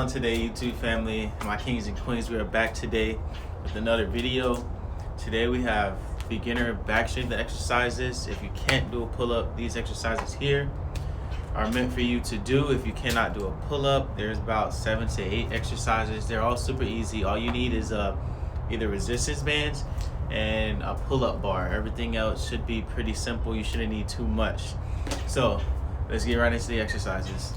on today, YouTube family, my kings and queens? We are back today with another video. Today we have beginner back strength exercises. If you can't do a pull-up, these exercises here are meant for you to do. If you cannot do a pull-up, there's about 7 to 8 exercises. They're all super easy. All you need is either resistance bands and a pull-up bar. Everything else should be pretty simple. You shouldn't need too much. So let's get right into the exercises.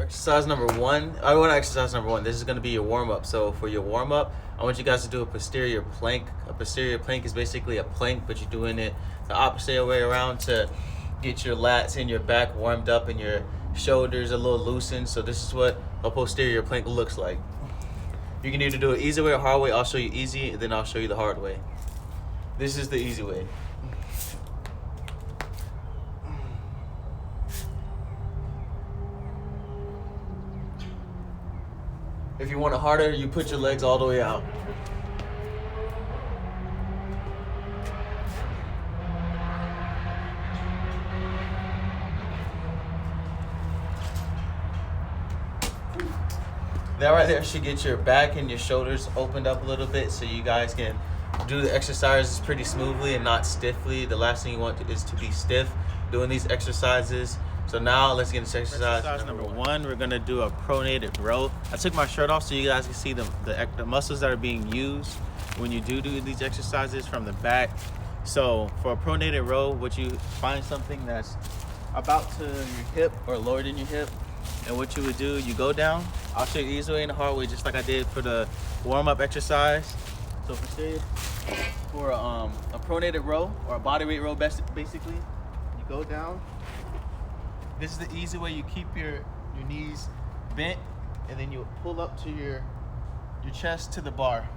Exercise number one. Exercise number one. This is going to be your warm-up. So for your warm-up, I want you guys to do a posterior plank. A posterior plank is basically a plank, but you're doing it the opposite way around to get your lats and your back warmed up and your shoulders a little loosened. So this is what a posterior plank looks like. You can either do it easy way or hard way. I'll show you easy, and then I'll show you the hard way. This is the easy way. If you want it harder, you put your legs all the way out. That right there should get your back and your shoulders opened up a little bit so you guys can do the exercises pretty smoothly and not stiffly. The last thing you want is to be stiff doing these exercises. So now let's get into exercise number one. We're gonna do a pronated row. I took my shirt off so you guys can see the muscles that are being used when you do these exercises from the back. So for a pronated row, what you find something that's about to your hip or lower than your hip, and what you would do, you go down. I'll show you the easy way and the hard way, just like I did for the warm-up exercise. So for a pronated row or a bodyweight row, basically, you go down. This is the easy way. You keep your knees bent, and then you pull up to your chest to the bar.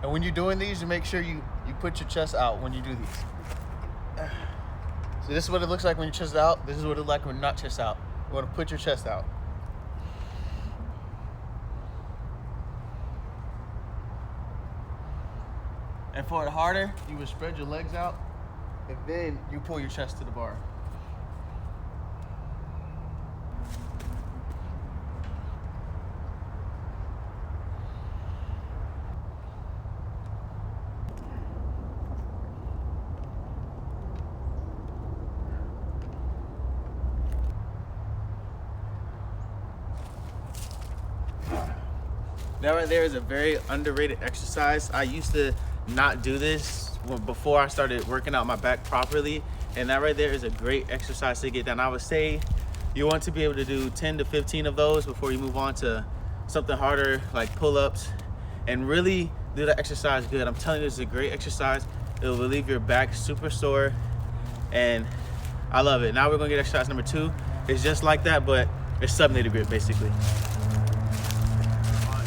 And when you're doing these, you make sure you put your chest out when you do these. So this is what it looks like when your chest is out. This is what it looks like when you're not chest out. You want to put your chest out. And for it harder, you would spread your legs out, and then you pull your chest to the bar. That right there is a very underrated exercise. I used to not do this before I started working out my back properly, and that right there is a great exercise to get done. I would say you want to be able to do 10 to 15 of those before you move on to something harder like pull-ups, and really do the exercise good. I'm telling you, this is a great exercise. It will relieve your back super sore, and I love it. Now we're gonna get exercise number two. It's just like that, but it's subnated grip basically.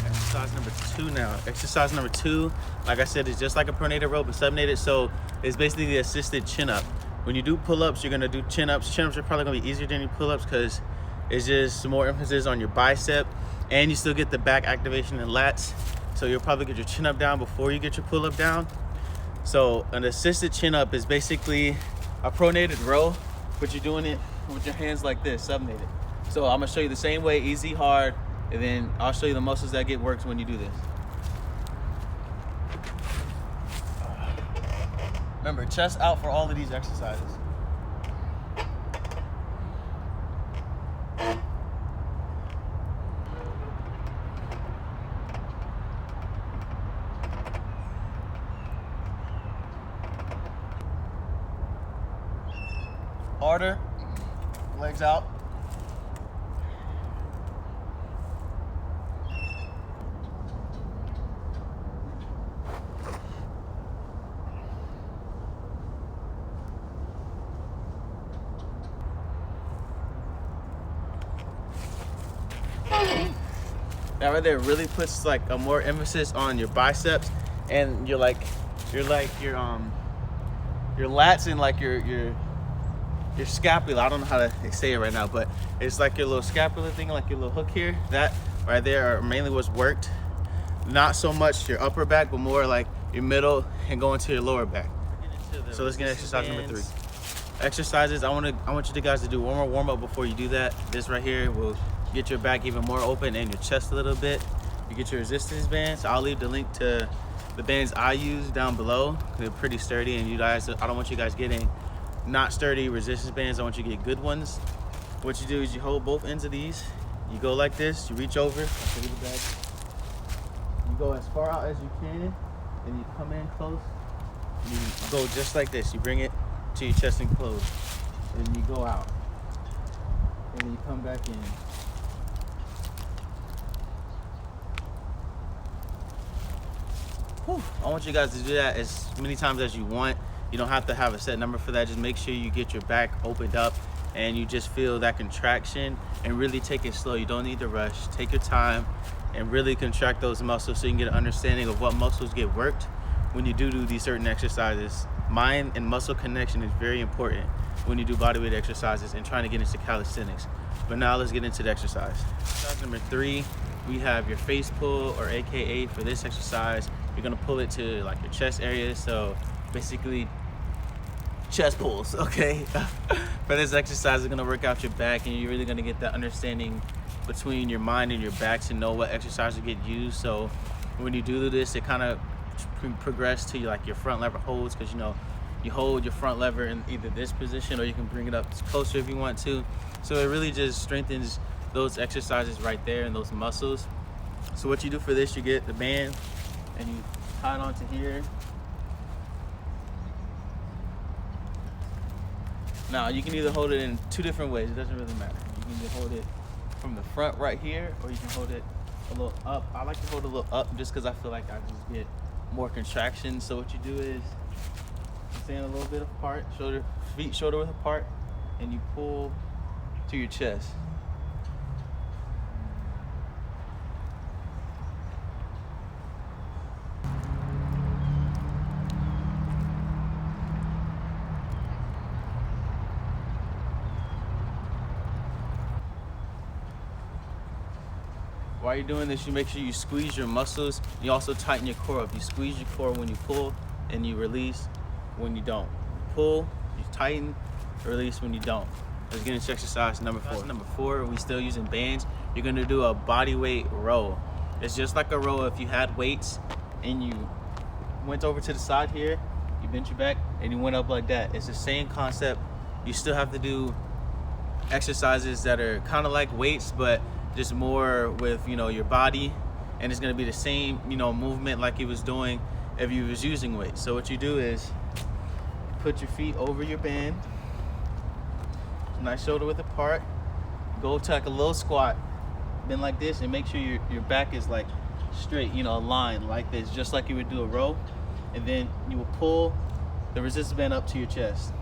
Exercise number two now. Exercise number two, like I said, is just like a pronated row, but subnated. So it's basically the assisted chin up. When you do pull-ups, you're gonna do chin ups. Chin ups are probably gonna be easier than your pull-ups because it's just some more emphasis on your bicep, and you still get the back activation and lats. So you'll probably get your chin up down before you get your pull-up down. So an assisted chin up is basically a pronated row, but you're doing it with your hands like this, subnated. So I'm gonna show you the same way, easy, hard, and then I'll show you the muscles that get worked when you do this. Remember, chest out for all of these exercises. Harder, legs out. That right there really puts like a more emphasis on your biceps, and your lats and like your scapula. I don't know how to say it right now, but it's like your little scapular thing, like your little hook here. That right there are mainly what's worked. not so much your upper back, but more like your middle and going to your lower back. So let's get exercise number 3. Exercises, I want you guys to do one more warm up before you do that. This right here will get your back even more open and your chest a little bit. You get your resistance bands. I'll leave the link to the bands I use down below. They're pretty sturdy, and you guys, I don't want you guys getting not sturdy resistance bands. I want you to get good ones. What you do is you hold both ends of these. You go like this. You reach over. I'll show you the back. You go as far out as you can, and you come in close. And you go just like this. You bring it to your chest and close, and you go out, and then you come back in. Whew. I want you guys to do that as many times as you want. You don't have to have a set number for that. Just make sure you get your back opened up and you just feel that contraction, and really take it slow. You don't need to rush. Take your time and really contract those muscles so you can get an understanding of what muscles get worked when you do these certain exercises. Mind and muscle connection is very important when you do bodyweight exercises and trying to get into calisthenics. But now let's get into the exercise. Exercise number 3, we have your face pull, or AKA for this exercise, you're gonna pull it to like your chest area. So basically chest pulls, okay? For this exercise, it's gonna work out your back, and you're really gonna get that understanding between your mind and your back to know what exercise will get used. So when you do this, it kind of progress to like your front lever holds, because you know you hold your front lever in either this position or you can bring it up closer if you want to. So it really just strengthens those exercises right there and those muscles. So what you do for this, you get the band and you tie it onto here. Now you can either hold it in 2 different ways. It doesn't really matter. You can either hold it from the front right here, or you can hold it a little up. I like to hold it a little up just because I feel like I just get more contraction. So what you do is you stand a little bit apart, feet shoulder width apart, and you pull to your chest. While you're doing this, you make sure you squeeze your muscles. You also tighten your core up. You squeeze your core when you pull, and you release when you don't. Pull, you tighten, release when you don't. Let's get into exercise number 4. Number 4, we still using bands. You're gonna do a bodyweight row. It's just like a row if you had weights and you went over to the side here, you bent your back, and you went up like that. It's the same concept. You still have to do exercises that are kind of like weights, but just more with, you know, your body, and it's going to be the same, you know, movement like you was doing if you was using weights. So what you do is put your feet over your band, nice shoulder width apart, go to like a little squat, bend like this, and make sure your back is like straight, you know, aligned like this, just like you would do a row. And then you will pull the resistance band up to your chest.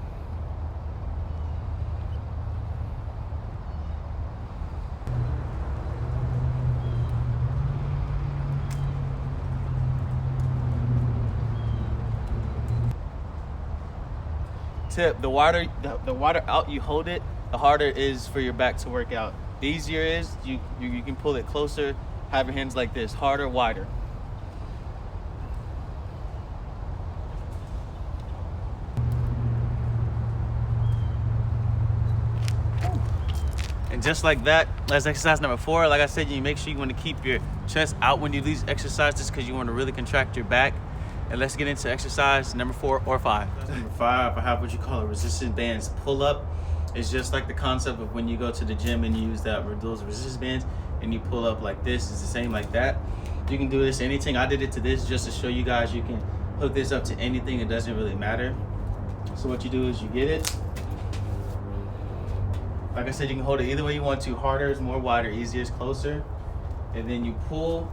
Tip: the wider out you hold it, the harder it is for your back to work out. The easier is you can pull it closer, have your hands like this, harder, wider. And just like that, that's exercise number 4. Like I said, you make sure you want to keep your chest out when you do these exercises, because you want to really contract your back. And let's get into exercise number 4 or 5. Number 5, I have what you call a resistance bands pull up. It's just like the concept of when you go to the gym and you use those resistance bands and you pull up like this. It's the same like that. You can do this anything. I did it to this just to show you guys you can hook this up to anything. It doesn't really matter. So what you do is you get it. Like I said, you can hold it either way you want to. Harder is more wider, easier is closer. And then you pull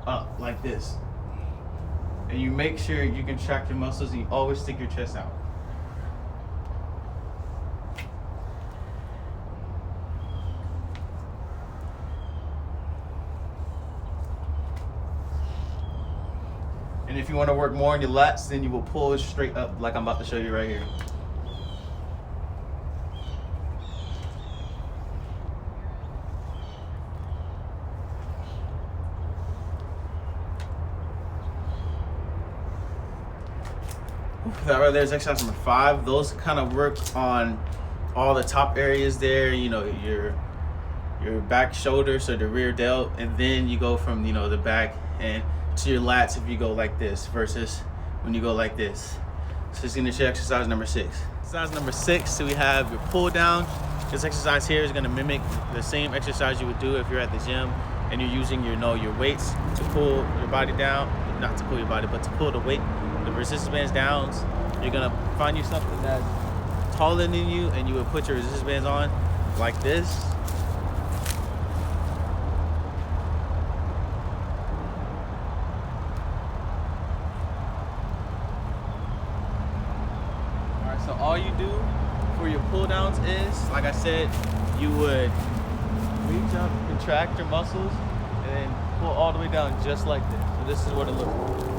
up like this. And you make sure you contract your muscles, and you always stick your chest out. And if you want to work more on your lats, then you will pull it straight up like I'm about to show you right here. That right there is exercise number 5. Those kind of work on all the top areas there, you know, your back shoulder, so the rear delt, and then you go from, you know, the back and to your lats if you go like this versus when you go like this. So it's gonna show exercise number 6. Exercise number 6, so we have your pull down. This exercise here is gonna mimic the same exercise you would do if you're at the gym and you're using your, your weights to pull your body down. Not to pull your body, but to pull the weight, the resistance bands down. You're gonna find you something that's taller than you, and you would put your resistance bands on like this. All right, so all you do for your pull downs is, like I said, you would reach up, contract your muscles, and then pull all the way down just like this. So this is what it looks like.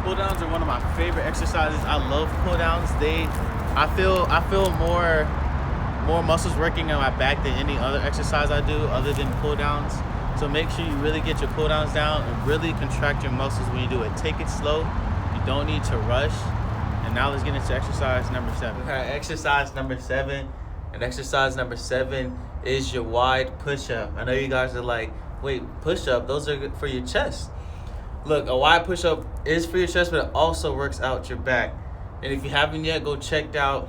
Pull downs are one of my favorite exercises. I love pull downs. I feel more muscles working on my back than any other exercise I do other than pull downs. So make sure you really get your pull downs down and really contract your muscles when you do it. Take it slow. You don't need to rush. And now let's get into exercise number 7. Okay, exercise number 7. And exercise number 7 is your wide push-up. I know you guys are like, wait, push-up? Those are good for your chest. Look, a wide push-up is for your chest, but it also works out your back. And if you haven't yet, go check out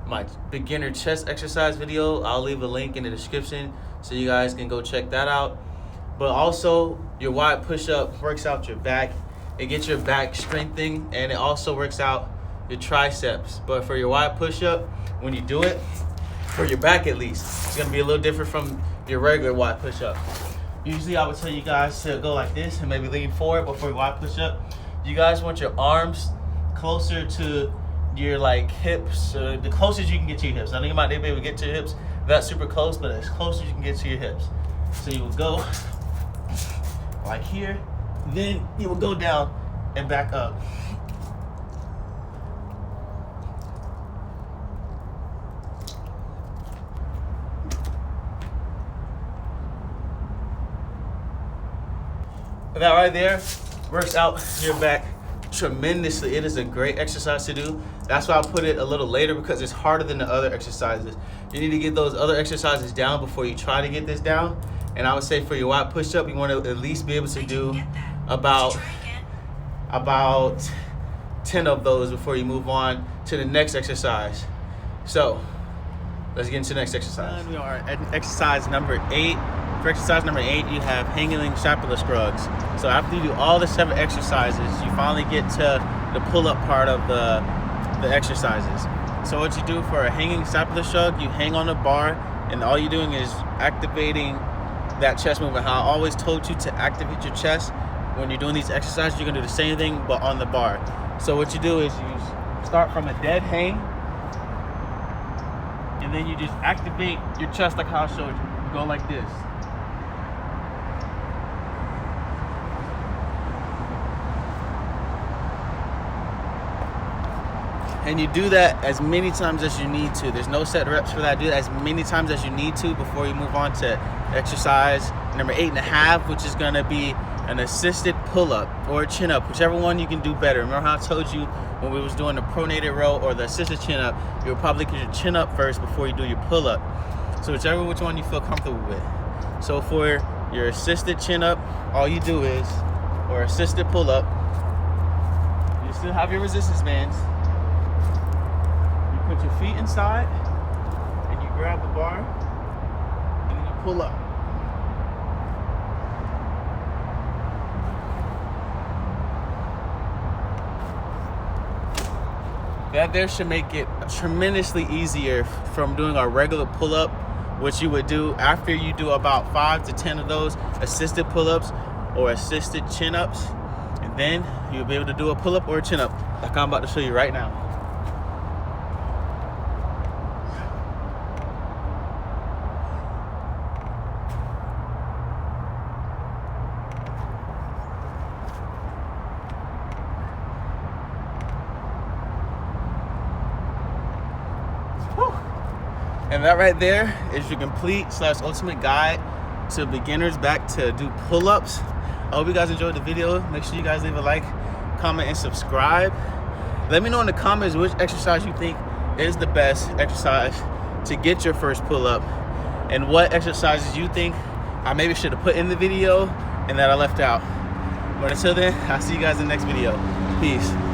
my beginner chest exercise video. I'll leave a link in the description so you guys can go check that out. But also, your wide push-up works out your back. It gets your back strengthening, and it also works out your triceps. But for your wide push-up, when you do it, for your back at least, it's gonna be a little different from your regular wide push-up. Usually I would tell you guys to go like this and maybe lean forward before you wide push up. You guys want your arms closer to your like hips, the closest you can get to your hips. I think you might not be able to get to your hips not super close, but as close as you can get to your hips. So you will go like here, then you will go down and back up. That right there works out your back tremendously. It is a great exercise to do. That's why I put it a little later, because it's harder than the other exercises. You need to get those other exercises down before you try to get this down. And I would say for your wide push-up, you want to at least be able to do about 10 of those before you move on to the next exercise. So let's get into the next exercise. We are at exercise number 8. For exercise number 8, you have hanging scapular shrugs. So after you do all the 7 exercises, you finally get to the pull-up part of the exercises. So what you do for a hanging scapular shrug, you hang on a bar, and all you're doing is activating that chest movement. How I always told you to activate your chest when you're doing these exercises, you're gonna do the same thing but on the bar. So what you do is you start from a dead hang, and then you just activate your chest like how I showed you. You go like this. And you do that as many times as you need to. There's no set reps for that. Do that as many times as you need to before you move on to exercise number 8.5, which is gonna be an assisted pull-up or a chin-up, whichever one you can do better. Remember how I told you when we was doing the pronated row or the assisted chin-up, you'll probably get your chin up first before you do your pull-up. So which one you feel comfortable with. So for your assisted chin-up, all you do is, or assisted pull-up, you still have your resistance bands. Put your feet inside, and you grab the bar, and then you pull up. That there should make it tremendously easier from doing our regular pull-up, which you would do after you do about 5 to 10 of those assisted pull-ups or assisted chin-ups, and then you'll be able to do a pull-up or a chin-up like I'm about to show you right now. And that right there is your complete / ultimate guide to beginners back to do pull-ups. I hope you guys enjoyed the video. Make sure you guys leave a like, comment, and subscribe. Let me know in the comments which exercise you think is the best exercise to get your first pull-up, and what exercises you think I maybe should have put in the video and that I left out. But until then, I'll see you guys in the next video. Peace.